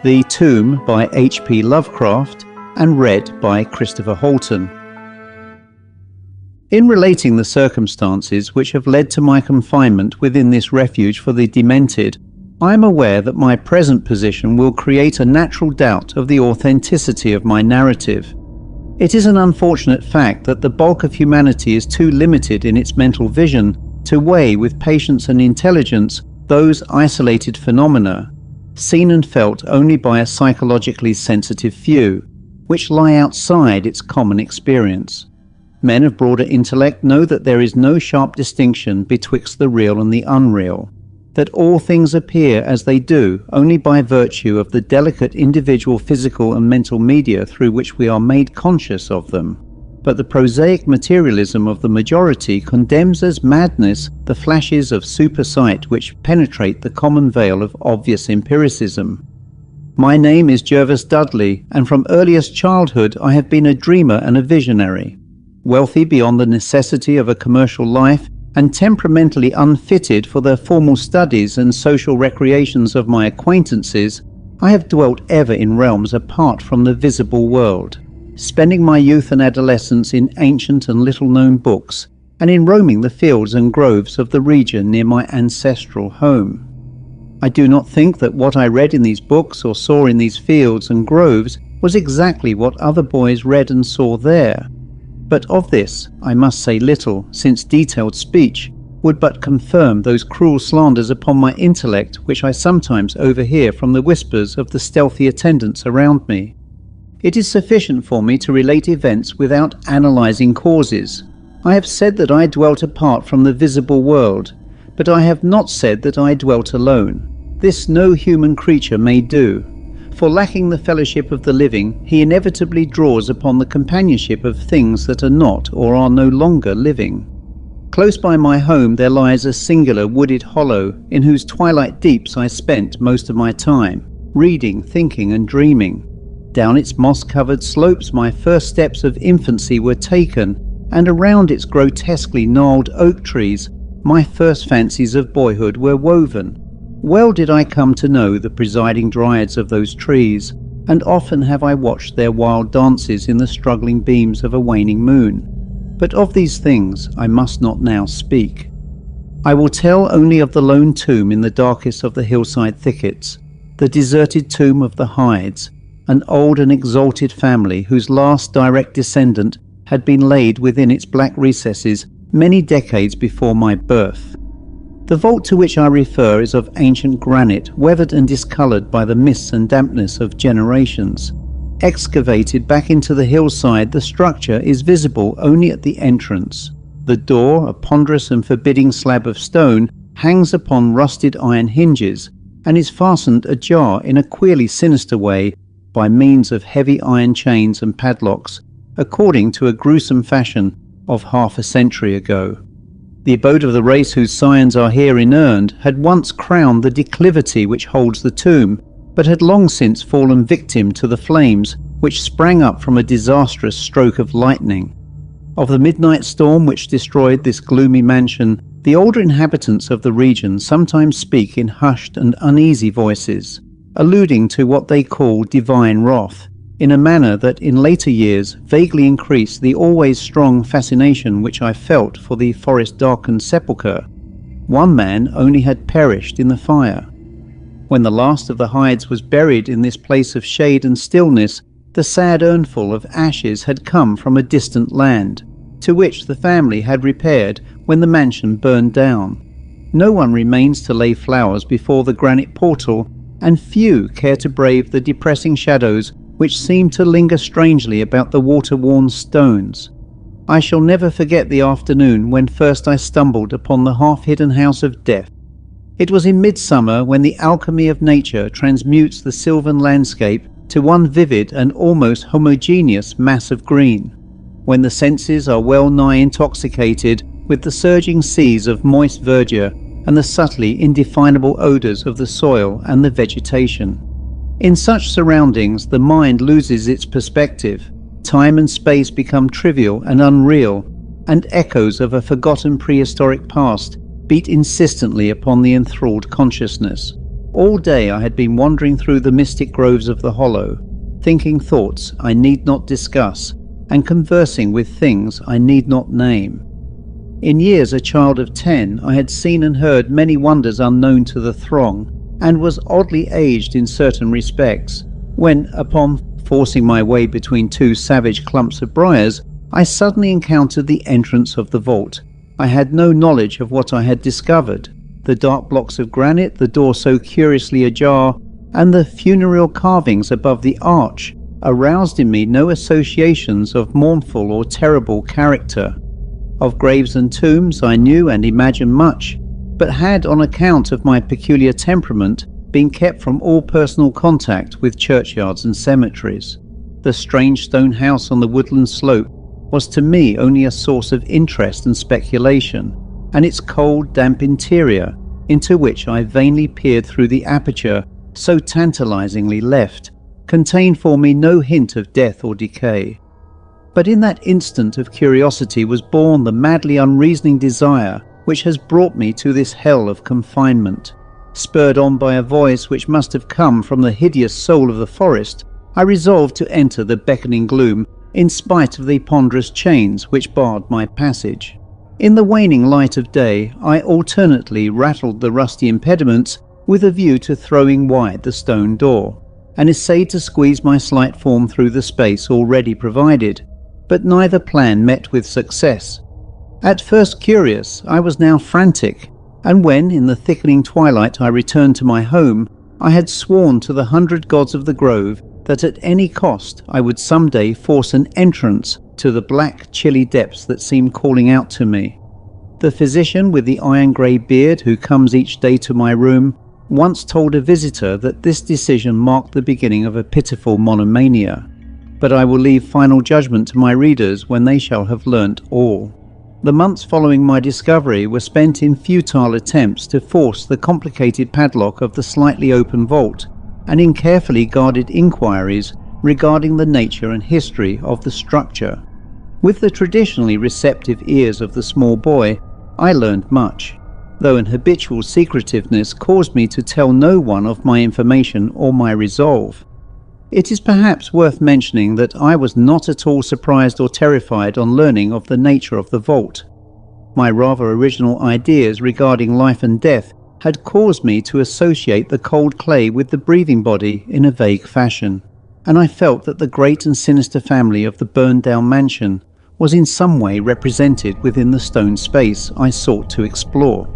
The Tomb by H.P. Lovecraft and read by Chris Halton. In relating the circumstances which have led to my confinement within this refuge for the demented, I am aware that my present position will create a natural doubt of the authenticity of my narrative. It is an unfortunate fact that the bulk of humanity is too limited in its mental vision to weigh with patience and intelligence those isolated phenomena, seen and felt only by a psychologically sensitive few, which lie outside its common experience. Men of broader intellect know that there is no sharp distinction betwixt the real and the unreal, that all things appear as they do only by virtue of the delicate individual physical and mental media through which we are made conscious of them. But the prosaic materialism of the majority condemns as madness the flashes of supersight which penetrate the common veil of obvious empiricism. My name is Jervas Dudley, and from earliest childhood I have been a dreamer and a visionary. Wealthy beyond the necessity of a commercial life, and temperamentally unfitted for the formal studies and social recreations of my acquaintances, I have dwelt ever in realms apart from the visible world, spending my youth and adolescence in ancient and little-known books, and in roaming the fields and groves of the region near my ancestral home. I do not think that what I read in these books or saw in these fields and groves was exactly what other boys read and saw there. But of this I must say little, since detailed speech would but confirm those cruel slanders upon my intellect which I sometimes overhear from the whispers of the stealthy attendants around me. It is sufficient for me to relate events without analyzing causes. I have said that I dwelt apart from the visible world, but I have not said that I dwelt alone. This no human creature may do, for lacking the fellowship of the living, he inevitably draws upon the companionship of things that are not or are no longer living. Close by my home there lies a singular wooded hollow, in whose twilight deeps I spent most of my time, reading, thinking and dreaming. Down its moss-covered slopes my first steps of infancy were taken, and around its grotesquely gnarled oak trees my first fancies of boyhood were woven. Well did I come to know the presiding dryads of those trees, and often have I watched their wild dances in the struggling beams of a waning moon. But of these things I must not now speak. I will tell only of the lone tomb in the darkest of the hillside thickets, the deserted tomb of the Hydes, an old and exalted family whose last direct descendant had been laid within its black recesses many decades before my birth. The vault to which I refer is of ancient granite, weathered and discoloured by the mists and dampness of generations. Excavated back into the hillside, the structure is visible only at the entrance. The door, a ponderous and forbidding slab of stone, hangs upon rusted iron hinges, and is fastened ajar in a queerly sinister way by means of heavy iron chains and padlocks, according to a gruesome fashion of half a century ago. The abode of the race whose scions are here inurned had once crowned the declivity which holds the tomb, but had long since fallen victim to the flames which sprang up from a disastrous stroke of lightning. Of the midnight storm which destroyed this gloomy mansion, the older inhabitants of the region sometimes speak in hushed and uneasy voices, alluding to what they call divine wrath, in a manner that in later years vaguely increased the always strong fascination which I felt for the forest-darkened sepulchre. One man only had perished in the fire. When the last of the Hydes was buried in this place of shade and stillness, the sad urnful of ashes had come from a distant land, to which the family had repaired when the mansion burned down. No one remains to lay flowers before the granite portal, and few care to brave the depressing shadows which seem to linger strangely about the water-worn stones. I shall never forget the afternoon when first I stumbled upon the half-hidden house of death. It was in midsummer, when the alchemy of nature transmutes the sylvan landscape to one vivid and almost homogeneous mass of green, when the senses are well nigh intoxicated with the surging seas of moist verdure and the subtly indefinable odours of the soil and the vegetation. In such surroundings the mind loses its perspective, time and space become trivial and unreal, and echoes of a forgotten prehistoric past beat insistently upon the enthralled consciousness. All day I had been wandering through the mystic groves of the hollow, thinking thoughts I need not discuss, and conversing with things I need not name. In years a child of 10, I had seen and heard many wonders unknown to the throng, and was oddly aged in certain respects, when, upon forcing my way between two savage clumps of briars, I suddenly encountered the entrance of the vault. I had no knowledge of what I had discovered. The dark blocks of granite, the door so curiously ajar, and the funereal carvings above the arch aroused in me no associations of mournful or terrible character. Of graves and tombs I knew and imagined much, but had, on account of my peculiar temperament, been kept from all personal contact with churchyards and cemeteries. The strange stone house on the woodland slope was to me only a source of interest and speculation, and its cold, damp interior, into which I vainly peered through the aperture so tantalizingly left, contained for me no hint of death or decay. But in that instant of curiosity was born the madly unreasoning desire which has brought me to this hell of confinement. Spurred on by a voice which must have come from the hideous soul of the forest, I resolved to enter the beckoning gloom in spite of the ponderous chains which barred my passage. In the waning light of day, I alternately rattled the rusty impediments with a view to throwing wide the stone door, and essayed to squeeze my slight form through the space already provided, but neither plan met with success. At first curious, I was now frantic, and when, in the thickening twilight, I returned to my home, I had sworn to the 100 gods of the grove that at any cost I would some day force an entrance to the black, chilly depths that seemed calling out to me. The physician with the iron-grey beard who comes each day to my room once told a visitor that this decision marked the beginning of a pitiful monomania, but I will leave final judgment to my readers when they shall have learnt all. The months following my discovery were spent in futile attempts to force the complicated padlock of the slightly open vault, and in carefully guarded inquiries regarding the nature and history of the structure. With the traditionally receptive ears of the small boy, I learned much, though an habitual secretiveness caused me to tell no one of my information or my resolve. It is perhaps worth mentioning that I was not at all surprised or terrified on learning of the nature of the vault. My rather original ideas regarding life and death had caused me to associate the cold clay with the breathing body in a vague fashion, and I felt that the great and sinister family of the burned-down mansion was in some way represented within the stone space I sought to explore.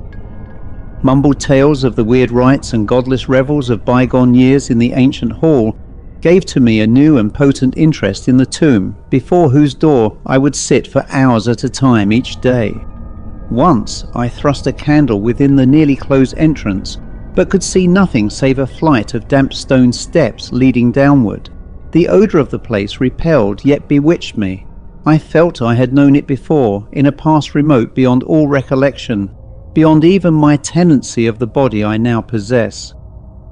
Mumbled tales of the weird rites and godless revels of bygone years in the ancient hall gave to me a new and potent interest in the tomb, before whose door I would sit for hours at a time each day. Once I thrust a candle within the nearly closed entrance, but could see nothing save a flight of damp stone steps leading downward. The odour of the place repelled yet bewitched me. I felt I had known it before, in a past remote beyond all recollection, beyond even my tenancy of the body I now possess.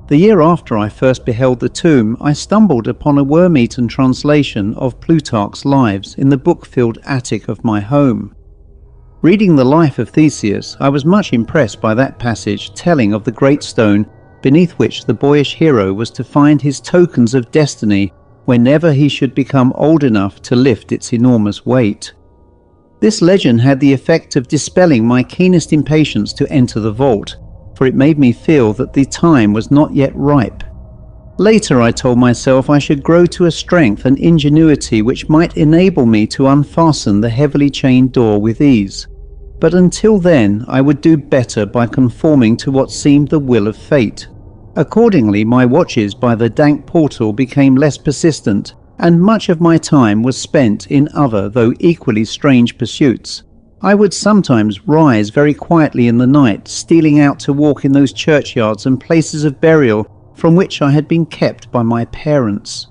The year after I first beheld the tomb, I stumbled upon a worm-eaten translation of Plutarch's Lives in the book-filled attic of my home. Reading the life of Theseus, I was much impressed by that passage telling of the great stone beneath which the boyish hero was to find his tokens of destiny whenever he should become old enough to lift its enormous weight. This legend had the effect of dispelling my keenest impatience to enter the vault, for it made me feel that the time was not yet ripe. Later I told myself I should grow to a strength and ingenuity which might enable me to unfasten the heavily chained door with ease. But until then I would do better by conforming to what seemed the will of fate. Accordingly, my watches by the dank portal became less persistent, and much of my time was spent in other, though equally strange, pursuits. I would sometimes rise very quietly in the night, stealing out to walk in those churchyards and places of burial from which I had been kept by my parents.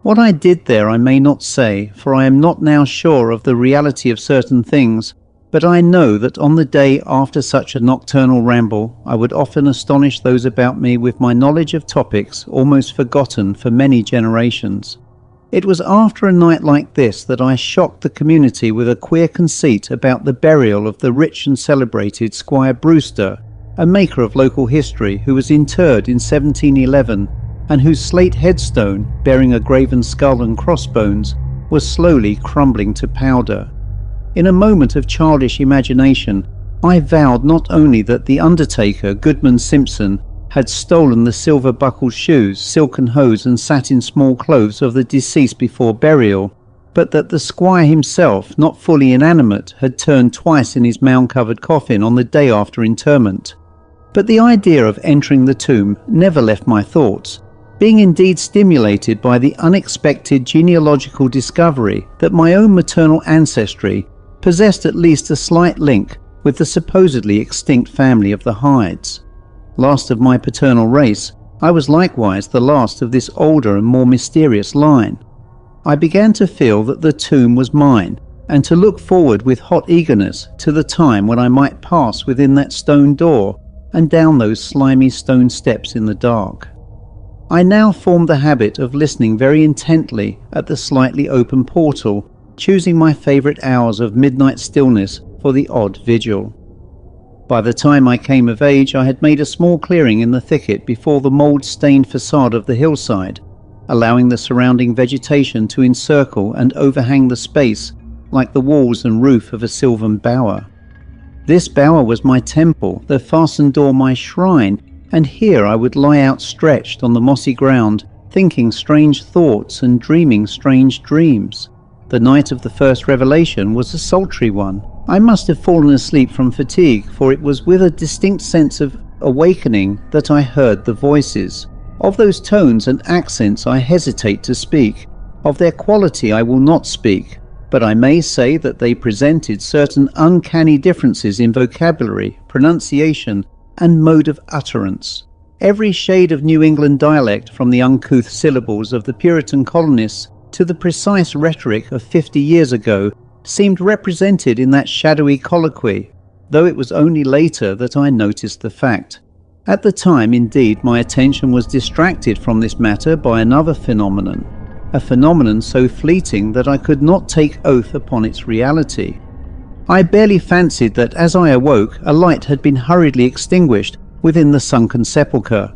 What I did there I may not say, for I am not now sure of the reality of certain things, but I know that on the day after such a nocturnal ramble, I would often astonish those about me with my knowledge of topics almost forgotten for many generations. It was after a night like this that I shocked the community with a queer conceit about the burial of the rich and celebrated Squire Brewster, a maker of local history who was interred in 1711 and whose slate headstone, bearing a graven skull and crossbones, was slowly crumbling to powder. In a moment of childish imagination, I vowed not only that the undertaker, Goodman Simpson, had stolen the silver-buckled shoes, silken hose and satin small clothes of the deceased before burial, but that the squire himself, not fully inanimate, had turned twice in his mound-covered coffin on the day after interment. But the idea of entering the tomb never left my thoughts, being indeed stimulated by the unexpected genealogical discovery that my own maternal ancestry possessed at least a slight link with the supposedly extinct family of the Hydes. Last of my paternal race, I was likewise the last of this older and more mysterious line. I began to feel that the tomb was mine, and to look forward with hot eagerness to the time when I might pass within that stone door and down those slimy stone steps in the dark. I now formed the habit of listening very intently at the slightly open portal, choosing my favourite hours of midnight stillness for the odd vigil. By the time I came of age, I had made a small clearing in the thicket before the mould-stained facade of the hillside, allowing the surrounding vegetation to encircle and overhang the space like the walls and roof of a sylvan bower. This bower was my temple, the fastened door my shrine, and here I would lie outstretched on the mossy ground, thinking strange thoughts and dreaming strange dreams. The night of the first revelation was a sultry one. I must have fallen asleep from fatigue, for it was with a distinct sense of awakening that I heard the voices. Of those tones and accents I hesitate to speak. Of their quality I will not speak, but I may say that they presented certain uncanny differences in vocabulary, pronunciation, and mode of utterance. Every shade of New England dialect, from the uncouth syllables of the Puritan colonists to the precise rhetoric of 50 years ago, seemed represented in that shadowy colloquy, though it was only later that I noticed the fact. At the time, indeed, my attention was distracted from this matter by another phenomenon, a phenomenon so fleeting that I could not take oath upon its reality. I barely fancied that as I awoke, a light had been hurriedly extinguished within the sunken sepulchre.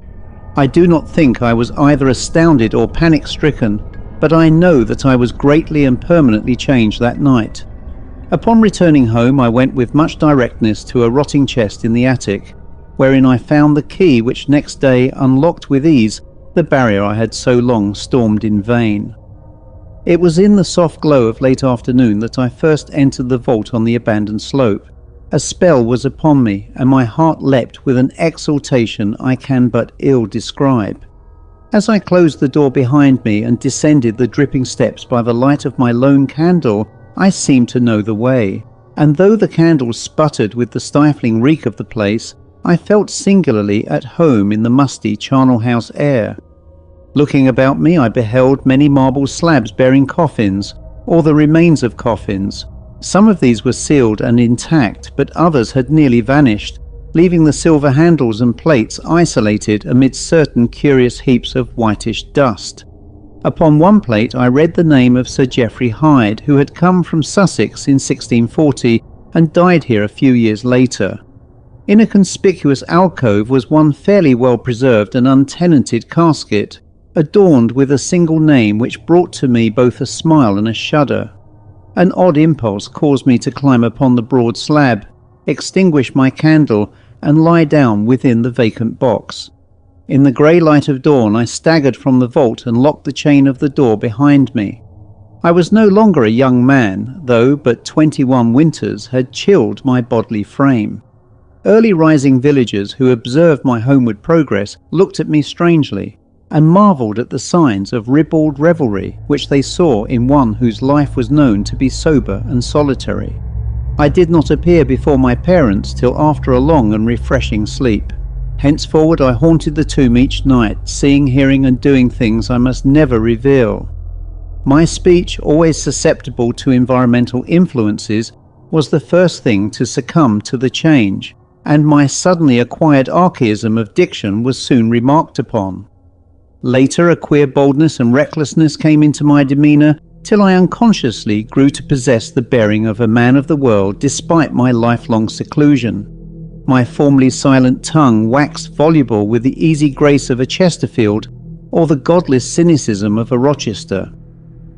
I do not think I was either astounded or panic-stricken, but I know that I was greatly and permanently changed that night. Upon returning home, I went with much directness to a rotting chest in the attic, wherein I found the key which next day unlocked with ease the barrier I had so long stormed in vain. It was in the soft glow of late afternoon that I first entered the vault on the abandoned slope. A spell was upon me, and my heart leapt with an exultation I can but ill describe. As I closed the door behind me and descended the dripping steps by the light of my lone candle, I seemed to know the way, and though the candle sputtered with the stifling reek of the place, I felt singularly at home in the musty charnel house air. Looking about me, I beheld many marble slabs bearing coffins, or the remains of coffins. Some of these were sealed and intact, but others had nearly vanished, leaving the silver handles and plates isolated amidst certain curious heaps of whitish dust. Upon one plate I read the name of Sir Geoffrey Hyde, who had come from Sussex in 1640 and died here a few years later. In a conspicuous alcove was one fairly well preserved and untenanted casket, adorned with a single name which brought to me both a smile and a shudder. An odd impulse caused me to climb upon the broad slab, extinguish my candle, and lie down within the vacant box. In the grey light of dawn I staggered from the vault and locked the chain of the door behind me. I was no longer a young man, though but 21 winters had chilled my bodily frame. Early rising villagers who observed my homeward progress looked at me strangely, and marvelled at the signs of ribald revelry which they saw in one whose life was known to be sober and solitary. I did not appear before my parents till after a long and refreshing sleep. Henceforward I haunted the tomb each night, seeing, hearing and doing things I must never reveal. My speech, always susceptible to environmental influences, was the first thing to succumb to the change, and my suddenly acquired archaism of diction was soon remarked upon. Later, a queer boldness and recklessness came into my demeanour, till I unconsciously grew to possess the bearing of a man of the world despite my lifelong seclusion. My formerly silent tongue waxed voluble with the easy grace of a Chesterfield or the godless cynicism of a Rochester.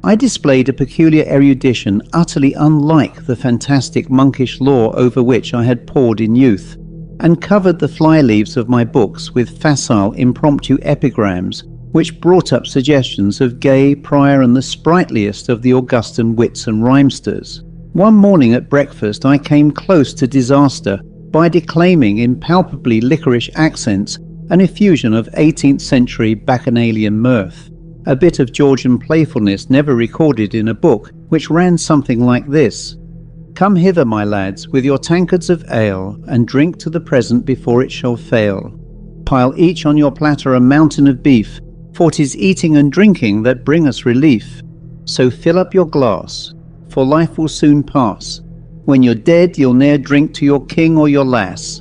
I displayed a peculiar erudition utterly unlike the fantastic monkish lore over which I had pored in youth, and covered the fly-leaves of my books with facile impromptu epigrams which brought up suggestions of Gay, Prior and the sprightliest of the Augustan wits and rhymesters. One morning at breakfast I came close to disaster by declaiming in palpably licorice accents an effusion of 18th century bacchanalian mirth, a bit of Georgian playfulness never recorded in a book, which ran something like this: "Come hither, my lads, with your tankards of ale, and drink to the present before it shall fail. Pile each on your platter a mountain of beef, for 'tis eating and drinking that bring us relief. So fill up your glass, for life will soon pass. When you're dead, you'll ne'er drink to your king or your lass.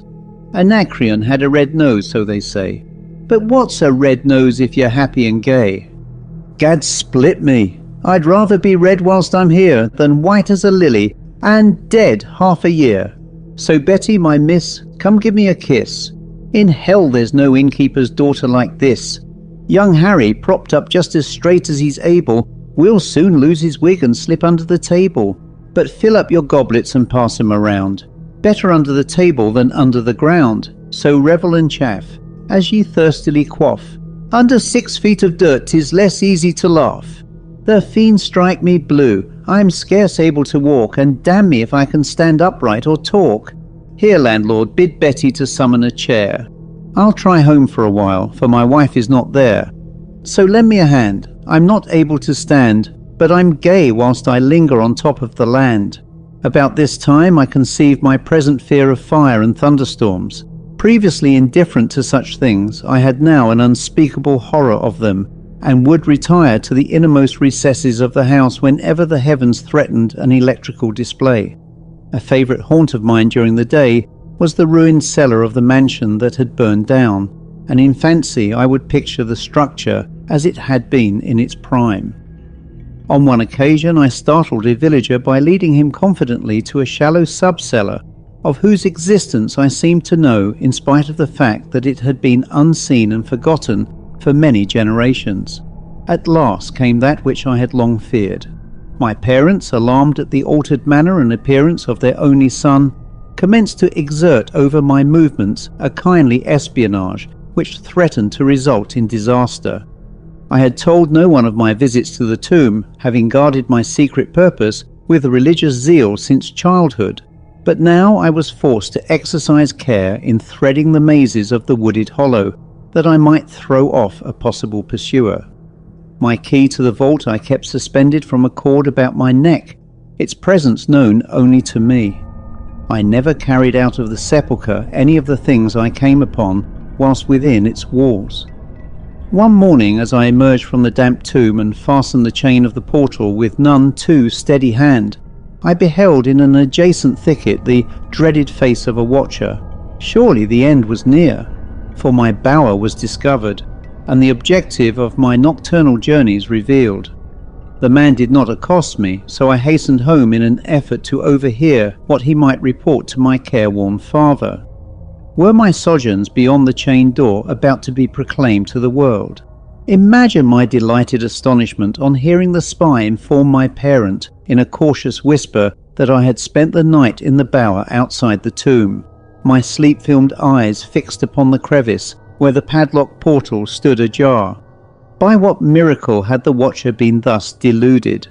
Anacreon had a red nose, so they say. But what's a red nose if you're happy and gay? Gad split me, I'd rather be red whilst I'm here than white as a lily and dead half a year. So Betty, my miss, come give me a kiss. In hell there's no innkeeper's daughter like this. Young Harry, propped up just as straight as he's able, will soon lose his wig and slip under the table. But fill up your goblets and pass 'em around. Better under the table than under the ground. So revel and chaff, as ye thirstily quaff. Under 6 feet of dirt 'tis less easy to laugh. The fiends strike me blue, I am scarce able to walk, and damn me if I can stand upright or talk. Here, landlord, bid Betty to summon a chair. I'll try home for a while, for my wife is not there. So lend me a hand, I'm not able to stand, but I'm gay whilst I linger on top of the land. About this time I conceived my present fear of fire and thunderstorms. Previously indifferent to such things, I had now an unspeakable horror of them, and would retire to the innermost recesses of the house whenever the heavens threatened an electrical display. A favourite haunt of mine during the day was the ruined cellar of the mansion that had burned down, and in fancy I would picture the structure as it had been in its prime. On one occasion I startled a villager by leading him confidently to a shallow sub-cellar, of whose existence I seemed to know in spite of the fact that it had been unseen and forgotten for many generations. At last came that which I had long feared. My parents, alarmed at the altered manner and appearance of their only son, commenced to exert over my movements a kindly espionage which threatened to result in disaster. I had told no one of my visits to the tomb, having guarded my secret purpose with religious zeal since childhood, but now I was forced to exercise care in threading the mazes of the wooded hollow, that I might throw off a possible pursuer. My key to the vault I kept suspended from a cord about my neck, its presence known only to me. I never carried out of the sepulchre any of the things I came upon whilst within its walls. One morning, as I emerged from the damp tomb and fastened the chain of the portal with none too steady hand, I beheld in an adjacent thicket the dreaded face of a watcher. Surely the end was near, for my bower was discovered, and the objective of my nocturnal journeys revealed. The man did not accost me, so I hastened home in an effort to overhear what he might report to my careworn father. Were my sojourns beyond the chained door about to be proclaimed to the world? Imagine my delighted astonishment on hearing the spy inform my parent in a cautious whisper that I had spent the night in the bower outside the tomb, my sleep-filmed eyes fixed upon the crevice where the padlocked portal stood ajar. By what miracle had the watcher been thus deluded?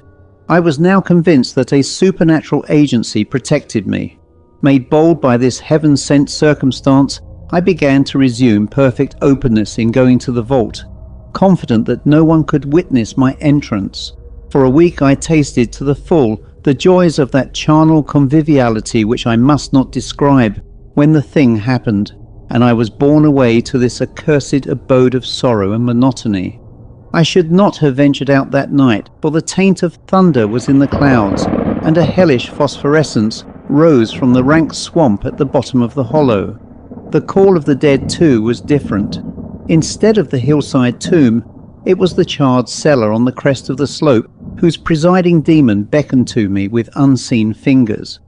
I was now convinced that a supernatural agency protected me. Made bold by this heaven-sent circumstance, I began to resume perfect openness in going to the vault, confident that no one could witness my entrance. For a week I tasted to the full the joys of that charnel conviviality which I must not describe, when the thing happened, and I was borne away to this accursed abode of sorrow and monotony. I should not have ventured out that night, for the taint of thunder was in the clouds, and a hellish phosphorescence rose from the rank swamp at the bottom of the hollow. The call of the dead, too, was different. Instead of the hillside tomb, it was the charred cellar on the crest of the slope, whose presiding demon beckoned to me with unseen fingers.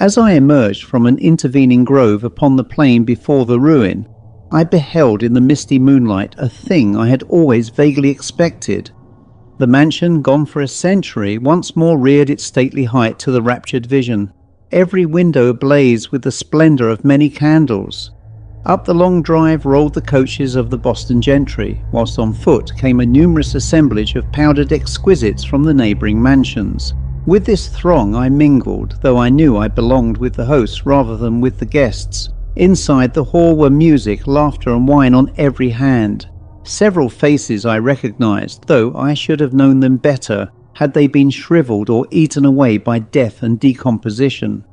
As I emerged from an intervening grove upon the plain before the ruin, I beheld in the misty moonlight a thing I had always vaguely expected. The mansion, gone for a century, once more reared its stately height to the raptured vision, every window ablaze with the splendour of many candles. Up the long drive rolled the coaches of the Boston gentry, whilst on foot came a numerous assemblage of powdered exquisites from the neighbouring mansions. With this throng I mingled, though I knew I belonged with the hosts rather than with the guests. Inside the hall were music, laughter and wine on every hand. Several faces I recognised, though I should have known them better had they been shrivelled or eaten away by death and decomposition.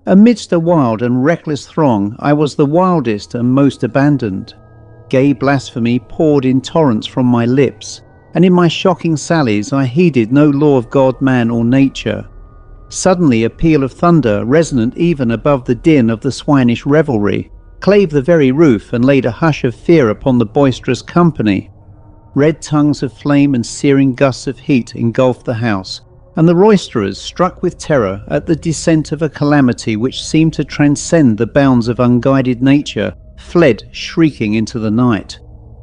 Amidst a wild and reckless throng, I was the wildest and most abandoned. Gay blasphemy poured in torrents from my lips, and in my shocking sallies I heeded no law of God, man or nature. Suddenly a peal of thunder, resonant even above the din of the swinish revelry, clave the very roof and laid a hush of fear upon the boisterous company. Red tongues of flame and searing gusts of heat engulfed the house, and the roisterers, struck with terror at the descent of a calamity which seemed to transcend the bounds of unguided nature, fled shrieking into the night.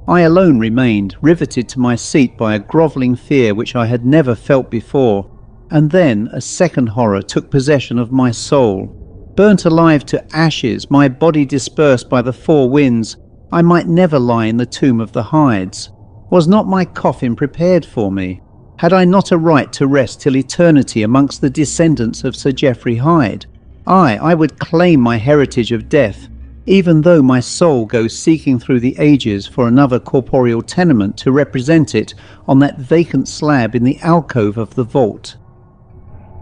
I alone remained, riveted to my seat by a grovelling fear which I had never felt before, and then a second horror took possession of my soul. Burnt alive to ashes, my body dispersed by the four winds, I might never lie in the tomb of the Hydes. Was not my coffin prepared for me? Had I not a right to rest till eternity amongst the descendants of Sir Geoffrey Hyde? I would claim my heritage of death, even though my soul goes seeking through the ages for another corporeal tenement to represent it on that vacant slab in the alcove of the vault.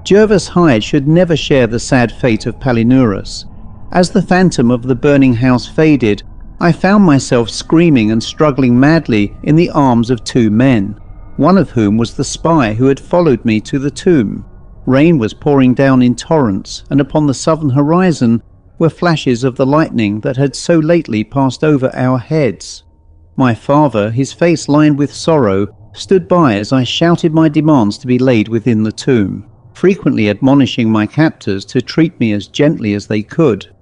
Jervas Hyde should never share the sad fate of Palinurus. As the phantom of the burning house faded, I found myself screaming and struggling madly in the arms of two men, one of whom was the spy who had followed me to the tomb. Rain was pouring down in torrents, and upon the southern horizon were flashes of the lightning that had so lately passed over our heads. My father, his face lined with sorrow, stood by as I shouted my demands to be laid within the tomb, frequently admonishing my captors to treat me as gently as they could.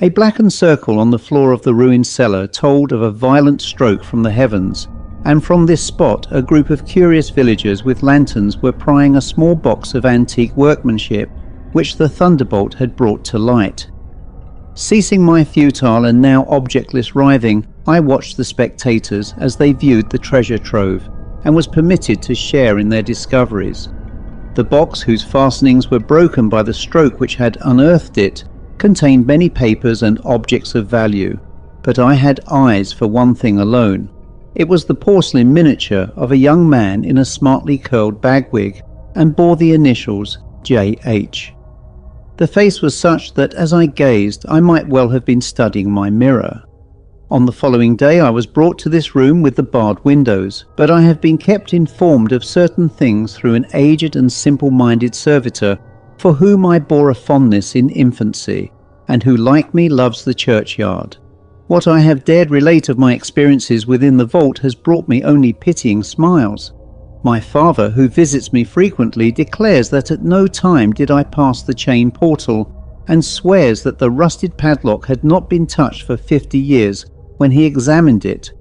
A blackened circle on the floor of the ruined cellar told of a violent stroke from the heavens, and from this spot a group of curious villagers with lanterns were prying a small box of antique workmanship which the thunderbolt had brought to light. Ceasing my futile and now objectless writhing, I watched the spectators as they viewed the treasure trove, and was permitted to share in their discoveries. The box, whose fastenings were broken by the stroke which had unearthed it, contained many papers and objects of value, but I had eyes for one thing alone. It was the porcelain miniature of a young man in a smartly curled bagwig, and bore the initials J.H. The face was such that as I gazed I might well have been studying my mirror. On the following day I was brought to this room with the barred windows, but I have been kept informed of certain things through an aged and simple-minded servitor for whom I bore a fondness in infancy, and who like me loves the churchyard. What I have dared relate of my experiences within the vault has brought me only pitying smiles. My father, who visits me frequently, declares that at no time did I pass the chain portal, and swears that the rusted padlock had not been touched for 50 years when he examined it.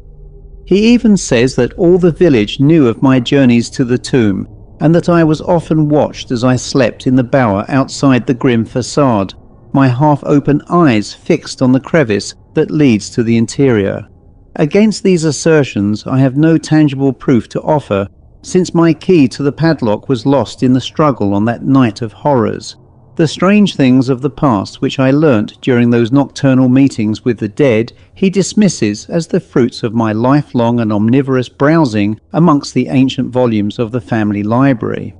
He even says that all the village knew of my journeys to the tomb, and that I was often watched as I slept in the bower outside the grim facade, my half-open eyes fixed on the crevice that leads to the interior. Against these assertions I have no tangible proof to offer, since my key to the padlock was lost in the struggle on that night of horrors. The strange things of the past which I learnt during those nocturnal meetings with the dead he dismisses as the fruits of my lifelong and omnivorous browsing amongst the ancient volumes of the family library.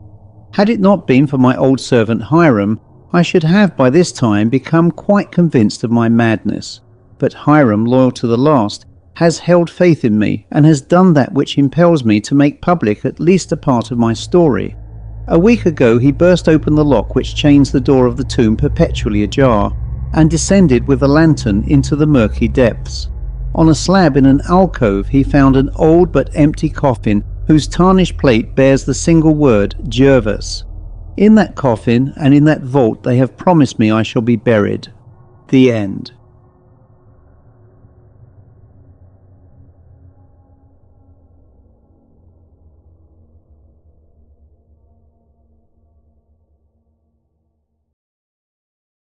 Had it not been for my old servant Hiram, I should have by this time become quite convinced of my madness. But Hiram, loyal to the last, has held faith in me, and has done that which impels me to make public at least a part of my story. A week ago he burst open the lock which chains the door of the tomb perpetually ajar, and descended with a lantern into the murky depths. On a slab in an alcove he found an old but empty coffin whose tarnished plate bears the single word Jervas. In that coffin and in that vault they have promised me I shall be buried. The end.